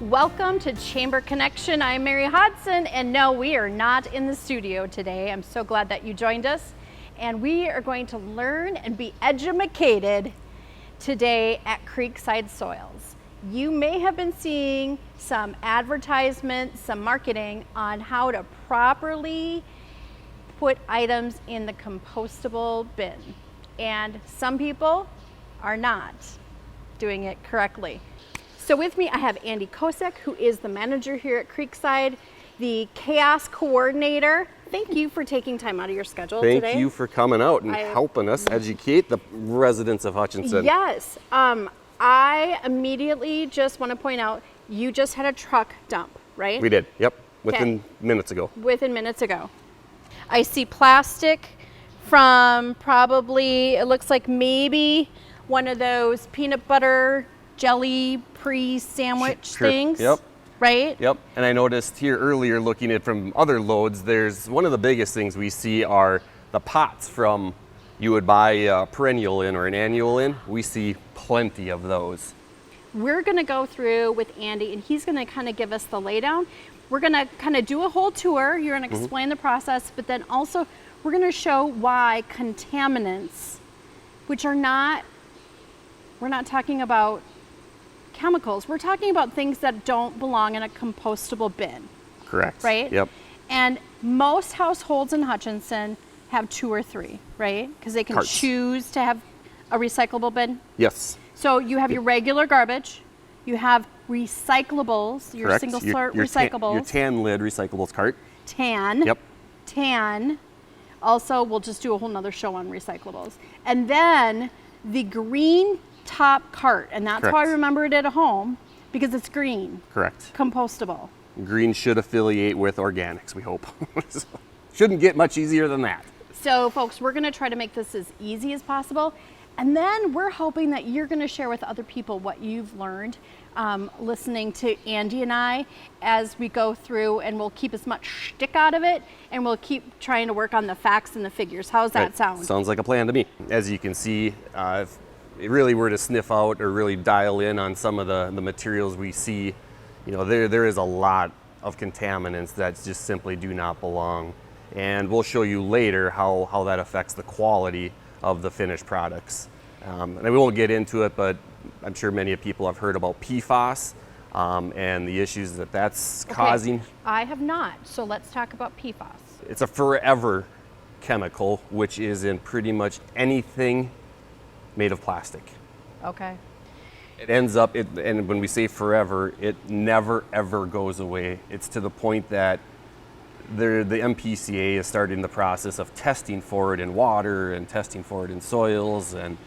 Welcome to Chamber Connection. I'm Mary Hodson, and no, we are not in the studio today. I'm so glad that you joined us, and we are going to learn and be educated today at Creekside Soils. You may have been seeing some advertisements, some marketing on how to properly put items in the compostable bin, and some people are not doing it correctly. So with me, I have Andy Kosek, who is the manager here at Creekside, the chaos coordinator. Thank you for taking time out of your schedule today. Thank you for coming out and helping us educate the residents of Hutchinson. Yes. I immediately just want to point out, you just had a truck dump, right? We did, yep, within minutes ago. Within minutes ago. I see plastic from probably, it looks like maybe one of those peanut butter jelly pre-sandwich things. Yep. Right? Yep. And I noticed here earlier, looking at from other loads, there's one of the biggest things we see are the pots from, you would buy a perennial in or an annual in. We see plenty of those. We're going to go through with Andy, and he's going to kind of give us the laydown. We're going to kind of do a whole tour. You're going to explain the process, but then also we're going to show why contaminants, which are not, we're not talking about chemicals. We're talking about things that don't belong in a compostable bin. Correct. Right? Yep. And most households in Hutchinson have 2 or 3, right? Because they can choose to have a recyclable bin. Yes. So you have your regular garbage, you have recyclables, your Correct. single sort recyclables. Your tan lid recyclables cart. Tan. Yep. Tan. Also, we'll just do a whole nother show on recyclables. And then the green top cart, and that's how I remember it at home, because it's green. Correct. Compostable. Green should affiliate with organics, we hope. So, shouldn't get much easier than that. So folks, we're gonna try to make this as easy as possible. And then we're hoping that you're gonna share with other people what you've learned listening to Andy and I as we go through, and we'll keep as much shtick out of it, and we'll keep trying to work on the facts and the figures. How's that sound? Sounds like a plan to me. As you can see, if it really were to sniff out or really dial in on some of the materials we see, you know, there is a lot of contaminants that just simply do not belong. And we'll show you later how that affects the quality of the finished products. And we won't get into it, but I'm sure many people have heard about PFAS and the issues that that's causing. I have not, so let's talk about PFAS. It's a forever chemical, which is in pretty much anything made of plastic. Okay. It ends up, and when we say forever, it never ever goes away. It's to the point that the MPCA is starting the process of testing for it in water and testing for it in soils, and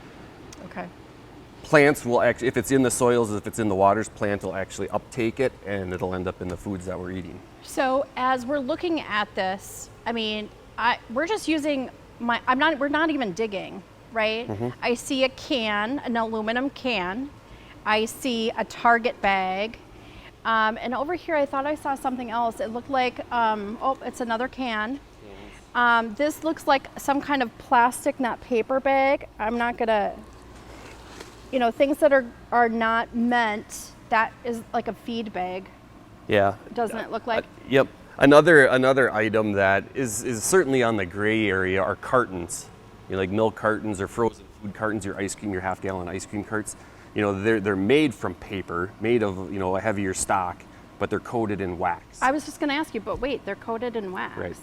plants will actually, if it's in the soils, if it's in the waters, plant will actually uptake it, and it'll end up in the foods that we're eating. So as we're looking at this, I mean, we're just using we're not even digging, right? I see a can, an aluminum can. I see a Target bag. And over here, I thought I saw something else. It looked like, it's another can. This looks like some kind of plastic, not paper bag. I'm not gonna, things that are not meant, that is like a feed bag. Yeah. Doesn't it look like? Yep. Another item that is certainly on the gray area are cartons. Like milk cartons or frozen food cartons, your ice cream, your half-gallon ice cream carts. They're made from paper, made of, a heavier stock, but they're coated in wax. I was just going to ask you, but wait, they're coated in wax. Right.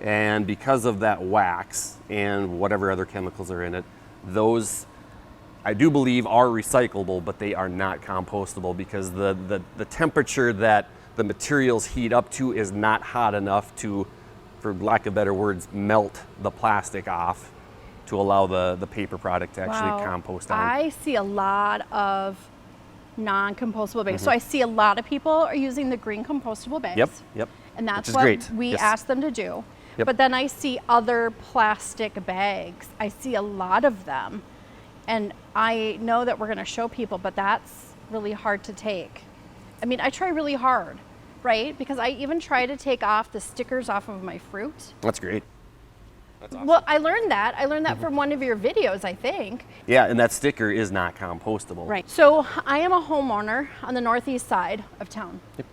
And because of that wax and whatever other chemicals are in it, those, I do believe, are recyclable, but they are not compostable because the temperature that the materials heat up to is not hot enough to, for lack of better words, melt the plastic off to allow the paper product to actually compost on. I see a lot of non-compostable bags. So I see a lot of people are using the green compostable bags. Yep. And that's what we ask them to do. Yep. But then I see other plastic bags. I see a lot of them. And I know that we're going to show people, but that's really hard to take. I mean, I try really hard, right? Because I even try to take off the stickers off of my fruit. That's great. That's awesome. Well, I learned that. I learned that from one of your videos, I think. Yeah, and that sticker is not compostable. Right. So I am a homeowner on the northeast side of town. Yep.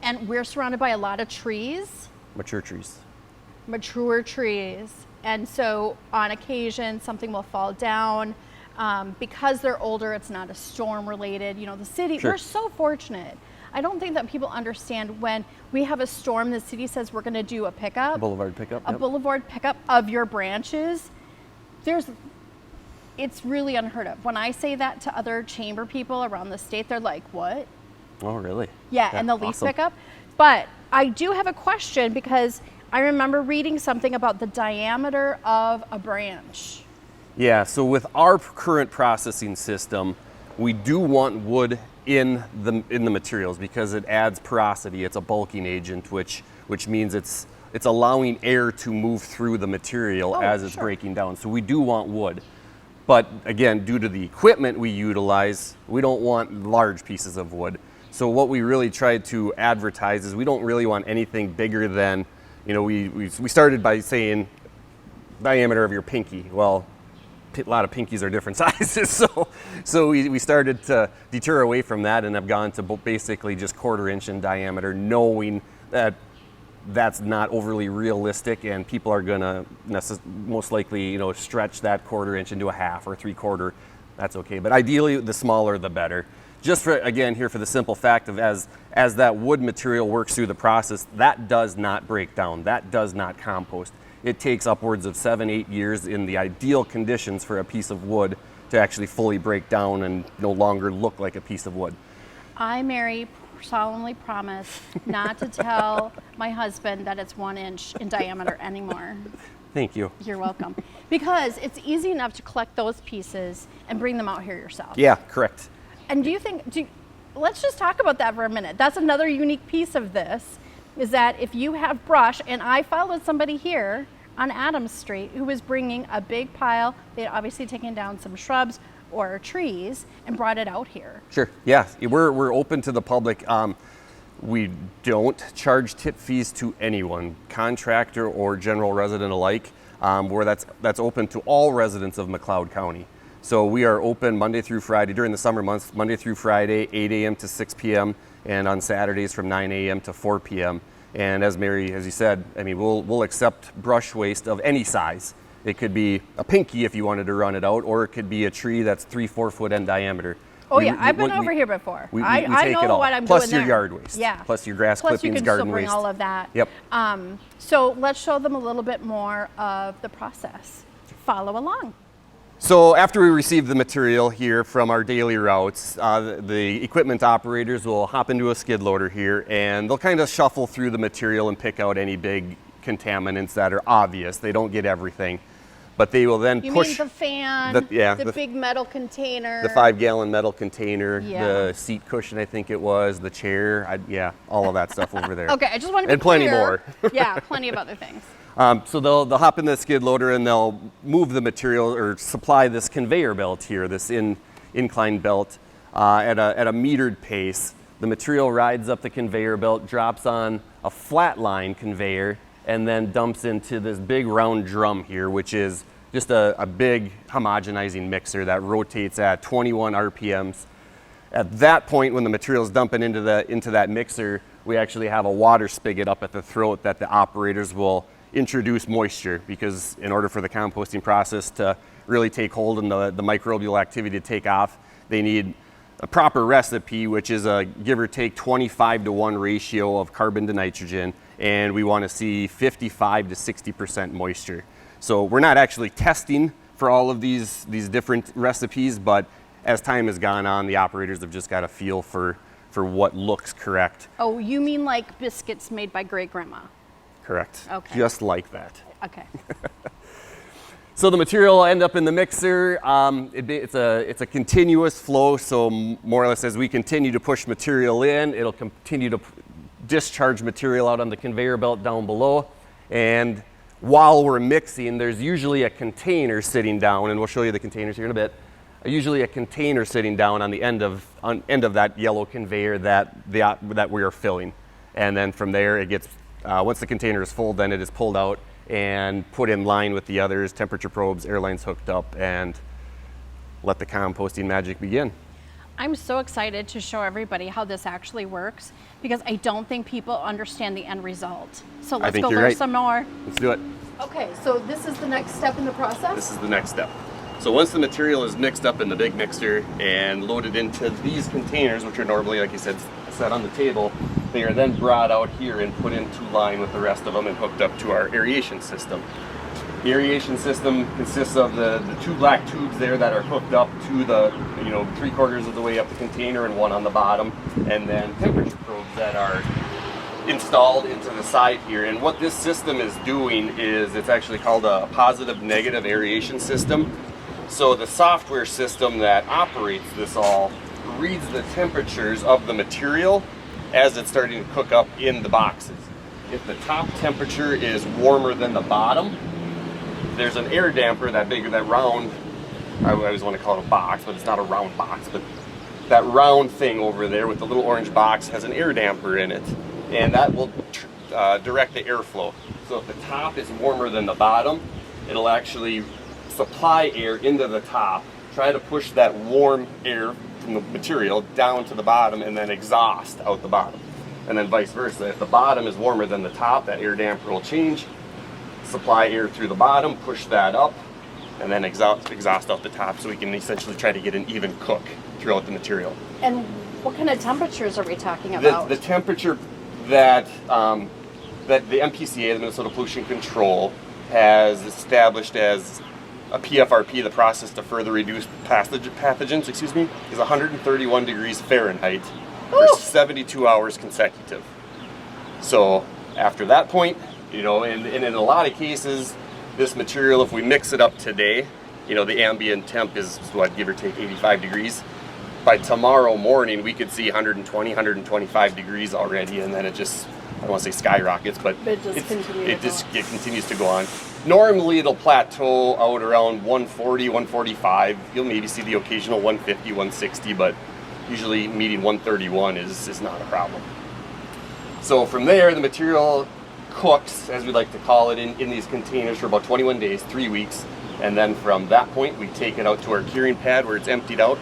And we're surrounded by a lot of trees, Mature trees. mature trees. And so on occasion, something will fall down. Because they're older, it's not a storm related. You know, the city, Sure. we're so fortunate. I don't think that people understand when we have a storm, the city says we're going to do a pickup. Boulevard pickup. A Yep. boulevard pickup of your branches. It's really unheard of. When I say that to other chamber people around the state, they're like, what? Oh, really? Yeah, and the leaf awesome. pickup. But I do have a question because I remember reading something about the diameter of a branch. Yeah, so with our current processing system, we do want wood in the materials because it adds porosity. It's a bulking agent, which means it's allowing air to move through the material as it's sure. breaking down. So we do want wood. But again, due to the equipment we utilize, we don't want large pieces of wood. So what we really tried to advertise is we don't really want anything bigger than, you know, we started by saying diameter of your pinky. Well, a lot of pinkies are different sizes, so we started to deter away from that and have gone to basically just 1/4 inch in diameter, knowing that that's not overly realistic and people are gonna most likely, you know, stretch that 1/4 inch into a half or 3/4. That's okay, but ideally the smaller the better. Just for, again, here for the simple fact of as that wood material works through the process, that does not break down, that does not compost. It takes upwards of 7-8 years in the ideal conditions for a piece of wood to actually fully break down and no longer look like a piece of wood. I, Mary, solemnly promise not to tell my husband that it's 1 inch in diameter anymore. Thank you. You're welcome. Because it's easy enough to collect those pieces and bring them out here yourself. Yeah, correct. And let's just talk about that for a minute. That's another unique piece of this, is that if you have brush, and I followed somebody here on Adams Street who was bringing a big pile, they had obviously taken down some shrubs or trees and brought it out here. Sure. Yeah, we're open to the public. We don't charge tip fees to anyone, contractor or general resident alike. Where that's open to all residents of McLeod County. So we are open Monday through Friday during the summer months, Monday through Friday, 8 a.m. to 6 p.m. and on Saturdays from 9 a.m. to 4 p.m. And as Mary, as you said, I mean, we'll accept brush waste of any size. It could be a pinky if you wanted to run it out, or it could be a tree that's 3-4 foot in diameter. Oh yeah, I've been over here before. I take know it all. what I'm Plus doing your there. yard waste. Yeah. Plus your grass Plus you clippings, can garden still bring waste. all of that. Yep. So let's show them a little bit more of the process. Follow along. So after we receive the material here from our daily routes, the equipment operators will hop into a skid loader here and they'll kind of shuffle through the material and pick out any big contaminants that are obvious. They don't get everything, but they will then You push mean the fan, the big metal container, the 5-gallon metal container, Yeah. the seat cushion, I think it was, the chair, all of that stuff over there. Okay, I just want to be And plenty clear. more. Yeah, plenty of other things. So they'll hop in the skid loader and they'll move the material or supply this conveyor belt here, this incline belt at a metered pace. The material rides up the conveyor belt, drops on a flat line conveyor, and then dumps into this big round drum here, which is just a big homogenizing mixer that rotates at 21 RPMs. At that point, when the material is dumping into that mixer, we actually have a water spigot up at the throat that the operators will introduce moisture, because in order for the composting process to really take hold and the microbial activity to take off, they need a proper recipe, which is a give or take 25-to-1 ratio of carbon to nitrogen, and we want to see 55 to 60% moisture. So we're not actually testing for all of these different recipes, but as time has gone on, the operators have just got a feel for what looks correct. Oh, you mean like biscuits made by great grandma? Correct. Okay. Just like that. Okay. So the material will end up in the mixer. It's a continuous flow, so more or less as we continue to push material in, it'll continue to discharge material out on the conveyor belt down below. And while we're mixing, there's usually a container sitting down, and we'll show you the containers here in a bit. Usually a container sitting down on the end of that yellow conveyor that we are filling. And then from there it gets, once the container is full, then it is pulled out and put in line with the others, temperature probes, air lines hooked up, and let the composting magic begin. I'm so excited to show everybody how this actually works because I don't think people understand the end result. So let's go learn some more. Let's do it. Okay, so this is the next step in the process? This is the next step. So once the material is mixed up in the big mixer and loaded into these containers, which are normally, like you said, set on the table, they are then brought out here and put into line with the rest of them and hooked up to our aeration system. The aeration system consists of the two black tubes there that are hooked up to the, 3/4 of the way up the container and one on the bottom, and then temperature probes that are installed into the side here. And what this system is doing is it's actually called a positive-negative aeration system. So the software system that operates this all reads the temperatures of the material as it's starting to cook up in the boxes. If the top temperature is warmer than the bottom, there's an air damper, that round, I always want to call it a box, but it's not a round box, but that round thing over there with the little orange box has an air damper in it, and that will direct the airflow. So if the top is warmer than the bottom, it'll actually supply air into the top, try to push that warm air from the material down to the bottom, and then exhaust out the bottom. And then vice versa. If the bottom is warmer than the top, that air damper will change, supply air through the bottom, push that up, and then exhaust out the top, so we can essentially try to get an even cook throughout the material. And what kind of temperatures are we talking about? The temperature that the MPCA, the Minnesota Pollution Control, has established as a PFRP, the process to further reduce pathogens, is 131 degrees Fahrenheit for 72 hours consecutive. So after that point, and in a lot of cases, this material, if we mix it up today, the ambient temp is what, give or take 85 degrees. By tomorrow morning, we could see 120, 125 degrees already, and then it just, I don't want to say skyrockets, but it continues to go on. Normally, it'll plateau out around 140, 145. You'll maybe see the occasional 150, 160, but usually meeting 131 is not a problem. So from there, the material cooks, as we like to call it, in these containers for about 21 days, 3 weeks, and then from that point, we take it out to our curing pad where it's emptied out,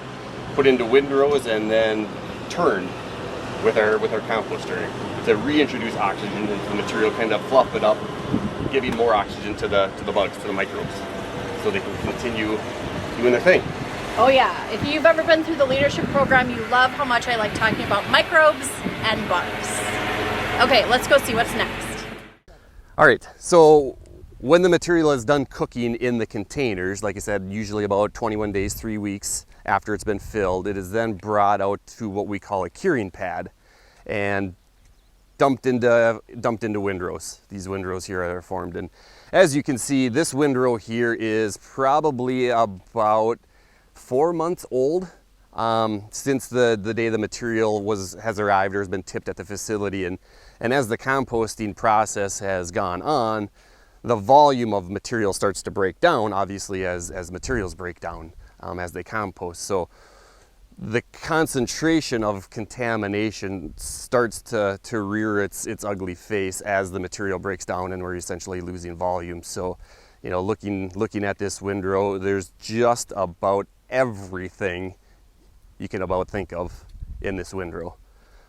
put into windrows, and then turned with our composter to reintroduce oxygen into the material, kind of fluff it up, giving more oxygen to the bugs, to the microbes, so they can continue doing their thing. Oh yeah, if you've ever been through the leadership program, you love how much I like talking about microbes and bugs. Okay, let's go see what's next. All right, so when the material is done cooking in the containers, like I said, usually about 21 days, 3 weeks after it's been filled, it is then brought out to what we call a curing pad and dumped into windrows. These windrows here are formed, and as you can see, this windrow here is probably about 4 months old since the day the material has arrived or has been tipped at the facility, and as the composting process has gone on, the volume of material starts to break down, obviously, as materials break down as they compost. So the concentration of contamination starts to rear its ugly face as the material breaks down and we're essentially losing volume. So, looking at this windrow, there's just about everything you can about think of in this windrow.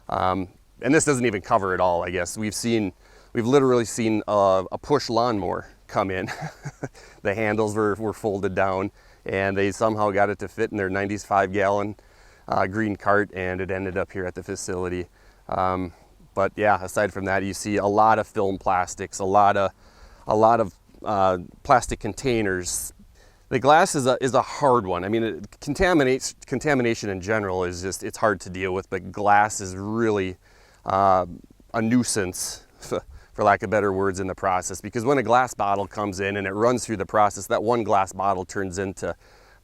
And this doesn't even cover it all, I guess. We've literally seen a push lawnmower come in. The handles were folded down, and they somehow got it to fit in their 95-gallon green cart, and it ended up here at the facility. But yeah, aside from that, you see a lot of film plastics, a lot of plastic containers. The glass is a hard one. I mean, contamination in general is it's hard to deal with, but glass is really a nuisance, for lack of better words, in the process, because when a glass bottle comes in and it runs through the process, that one glass bottle turns into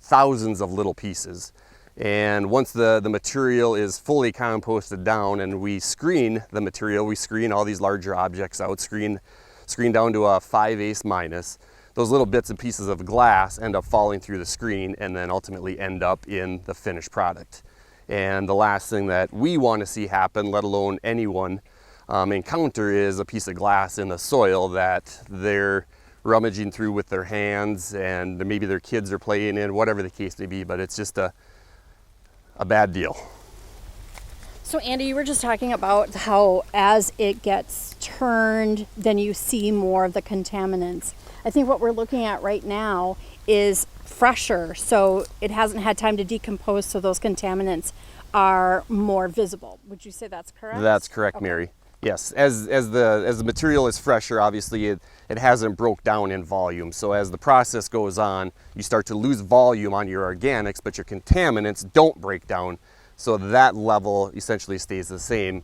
thousands of little pieces. And once the material is fully composted down and we screen the material, we screen all these larger objects out, screen down to a 5/8 minus, those little bits and pieces of glass end up falling through the screen and then ultimately end up in the finished product. And the last thing that we want to see happen, let alone anyone encounter, is a piece of glass in the soil that they're rummaging through with their hands, and maybe their kids are playing in, whatever the case may be, but it's just a bad deal. So Andy, you were just talking about how as it gets turned, then you see more of the contaminants. I think what we're looking at right now is fresher, so it hasn't had time to decompose, so those contaminants are more visible. Would you say that's correct? That's correct, okay. Mary. Yes, as the material is fresher, obviously it hasn't broke down in volume. So as the process goes on, you start to lose volume on your organics, but your contaminants don't break down. So that level essentially stays the same,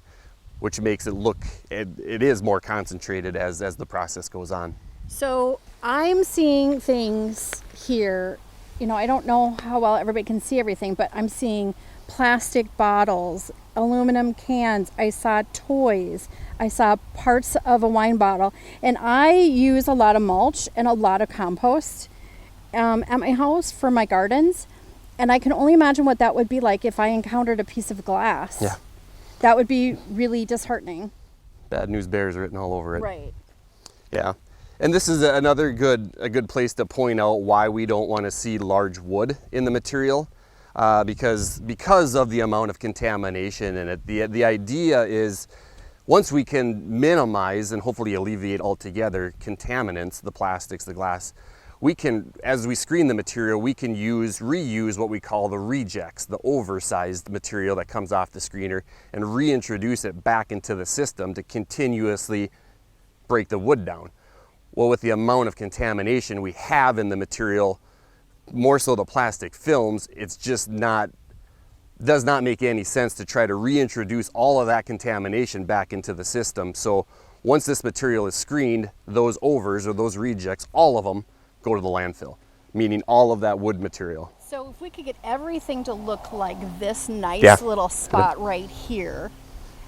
which makes it look, it is more concentrated as the process goes on. So I'm seeing things here, you know, I don't know how well everybody can see everything, but I'm seeing plastic bottles, aluminum cans, I saw toys, I saw parts of a wine bottle, and I use a lot of mulch and a lot of compost at my house for my gardens, and I can only imagine what that would be like if I encountered a piece of glass. Yeah. That would be really disheartening. Bad news bears written all over it. Right. Yeah. And this is a good place to point out why we don't want to see large wood in the material, because of the amount of contamination in it. The idea is once we can minimize and hopefully alleviate altogether contaminants, the plastics, the glass, we can, as we screen the material, we can reuse what we call the rejects, the oversized material that comes off the screener, and reintroduce it back into the system to continuously break the wood down. Well, with the amount of contamination we have in the material, more so the plastic films, it's just does not make any sense to try to reintroduce all of that contamination back into the system. So once this material is screened, those overs or those rejects, all of them go to the landfill, meaning all of that wood material. So if we could get everything to look like this nice little spot right here,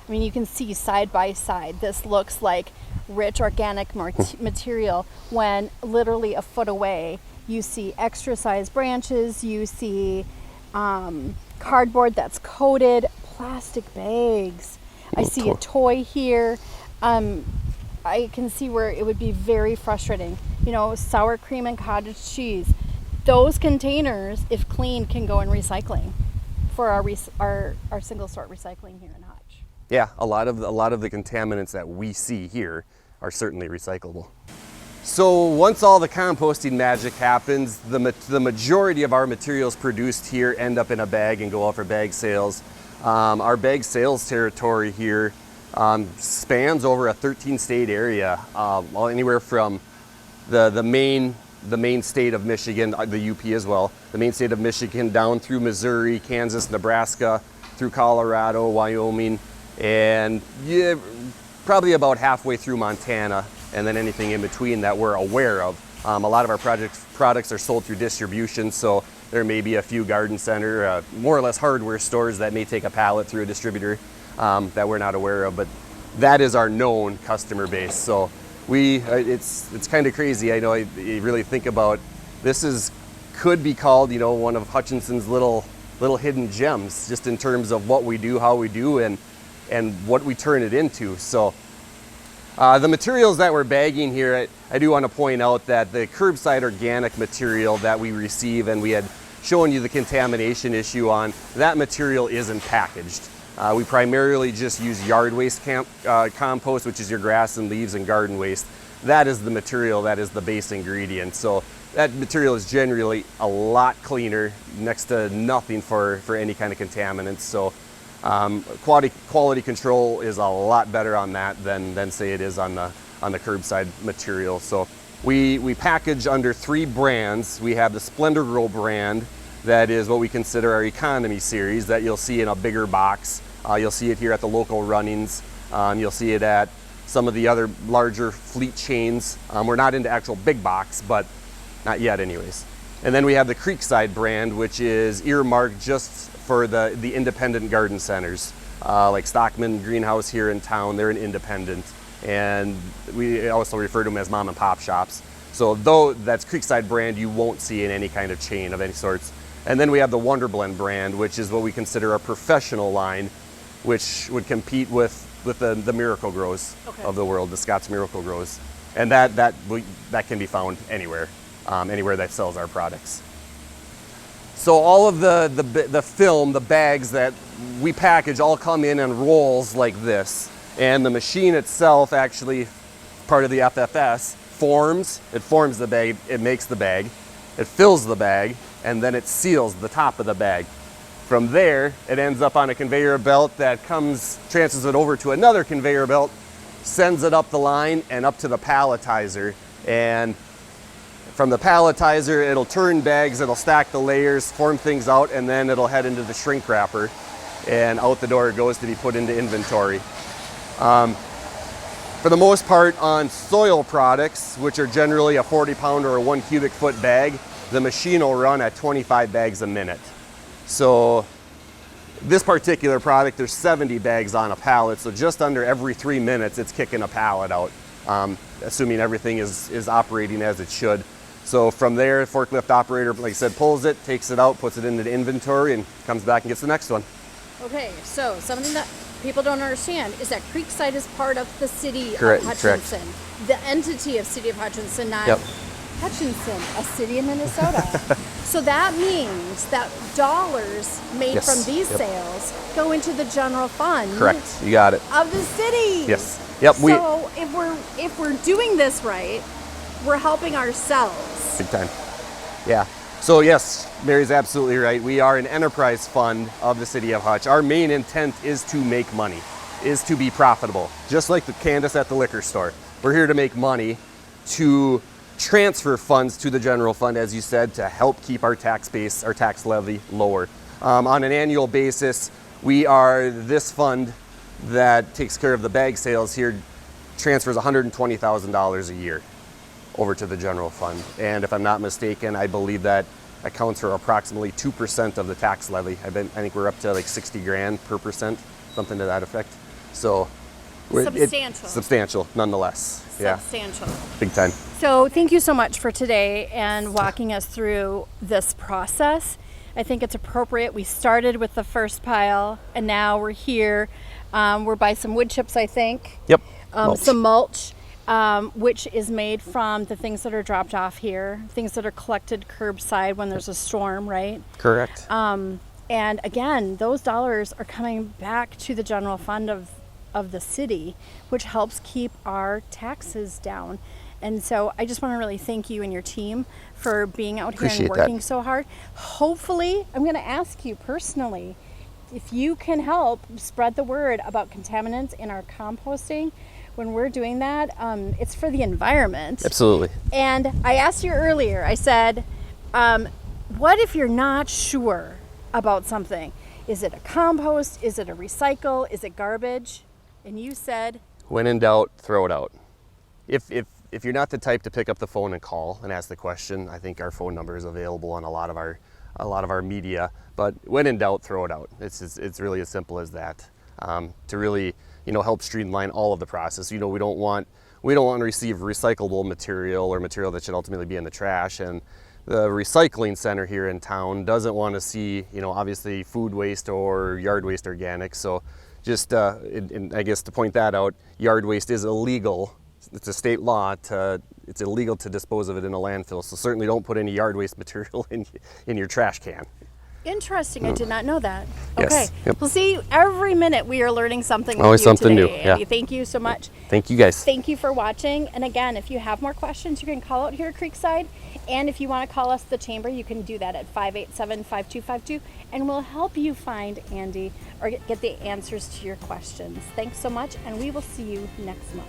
I mean, you can see side by side, this looks like rich organic material, when literally a foot away you see extra sized branches, you see cardboard that's coated, plastic bags. I see a toy here. I can see where it would be very frustrating. You know, sour cream and cottage cheese. Those containers, if cleaned, can go in recycling for our single sort recycling here in Hutch. Yeah, a lot of the contaminants that we see here are certainly recyclable. So once all the composting magic happens, the majority of our materials produced here end up in a bag and go out for bag sales. Our bag sales territory here spans over a 13-state area, anywhere from the main state of Michigan, the UP as well, the main state of Michigan down through Missouri, Kansas, Nebraska, through Colorado, Wyoming, and probably about halfway through Montana, and then anything in between that we're aware of. A lot of our products are sold through distribution, so there may be a few garden center, more or less hardware stores that may take a pallet through a distributor that we're not aware of, but that is our known customer base. So it's kind of crazy. I know you really think about could be called, you know, one of Hutchinson's little hidden gems, just in terms of what we do, how we do, and what we turn it into. So the materials that we're bagging here, I do want to point out that the curbside organic material that we receive, and we had shown you the contamination issue on, that material isn't packaged. We primarily just use yard waste compost, which is your grass and leaves and garden waste. That is the material that is the base ingredient. So that material is generally a lot cleaner, next to nothing for any kind of contaminants. So quality control is a lot better on that than say it is on the curbside material. So we package under 3 brands. We have the Splendor Grow brand, that is what we consider our economy series, that you'll see in a bigger box. You'll see it here at the local runnings. You'll see it at some of the other larger fleet chains. We're not into actual big box, but not yet anyways. And then we have the Creekside brand, which is earmarked just for the independent garden centers, like Stockman Greenhouse here in town. They're an independent, and we also refer to them as mom and pop shops. So though that's Creekside brand, you won't see in any kind of chain of any sorts. And then we have the Wonderblend brand, which is what we consider a professional line, which would compete with the Miracle Grows of the world, the Scott's Miracle Grows. And that can be found anywhere, anywhere that sells our products. So all of the film, the bags that we package all come in rolls like this. And the machine itself, actually, part of the FFS, it forms the bag, it makes the bag, it fills the bag, and then it seals the top of the bag. From there, it ends up on a conveyor belt that transfers it over to another conveyor belt, sends it up the line and up to the palletizer. And from the palletizer, it'll turn bags, it'll stack the layers, form things out, and then it'll head into the shrink wrapper. And out the door it goes to be put into inventory. For the most part, on soil products, which are generally a 40-pound or a 1 cubic foot bag, the machine will run at 25 bags a minute. So this particular product, there's 70 bags on a pallet, so just under every 3 minutes it's kicking a pallet out, assuming everything is operating as it should. So from there, forklift operator, like I said, pulls it, takes it out, puts it into the inventory, and comes back and gets the next one. Okay, so something that people don't understand is that Creekside is part of the city Correct, of Hutchinson. Correct. The entity of City of Hutchinson, not Hutchinson, a city in Minnesota. So that means that dollars made from these sales go into the general fund. Correct, you got it. Of the city. Yes. Yep. So if we're doing this right, we're helping ourselves. Big time. Yeah. So yes, Mary's absolutely right. We are an enterprise fund of the city of Hutch. Our main intent is to make money, is to be profitable. Just like the Candace at the liquor store. We're here to make money, to transfer funds to the general fund, as you said, to help keep our tax base, our tax levy lower. On an annual basis, we are this fund that takes care of the bag sales here, transfers $120,000 a year over to the general fund. And if I'm not mistaken, I believe that accounts for approximately 2% of the tax levy. I think we're up to like 60 grand per percent, something to that effect. So substantial nonetheless. Substantial. Yeah. Big time. So thank you so much for today and walking us through this process. I think it's appropriate. We started with the first pile and now we're here. We're by some wood chips, I think. Yep. Some mulch. Which is made from the things that are dropped off here, things that are collected curbside when there's a storm, right? Correct. And again, those dollars are coming back to the general fund of the city, which helps keep our taxes down. And so I just want to really thank you and your team for being out here and working so hard. Hopefully, I'm going to ask you personally, if you can help spread the word about contaminants in our composting. When we're doing that, it's for the environment. Absolutely. And I asked you earlier, I said, what if you're not sure about something? Is it a compost? Is it a recycle? Is it garbage? And you said, when in doubt, throw it out. If you're not the type to pick up the phone and call and ask the question, I think our phone number is available on a lot of our media. But when in doubt, throw it out. It's really as simple as that. To really help streamline all of the process. We don't want to receive recyclable material or material that should ultimately be in the trash. And the recycling center here in town doesn't want to see, obviously food waste or yard waste organics. So just, I guess to point that out, yard waste is illegal. It's a state law. It's illegal to dispose of it in a landfill. So certainly don't put any yard waste material in your trash can. Interesting. I did not know that. Yes. Okay. Yep. Well, see, every minute we are learning something with Always you something today, new. Yeah. Andy. Thank you so much. Thank you guys. Thank you for watching. And again, if you have more questions, you can call out here at Creekside. And if you want to call us the chamber, you can do that at 587-5252. And we'll help you find Andy or get the answers to your questions. Thanks so much. And we will see you next month.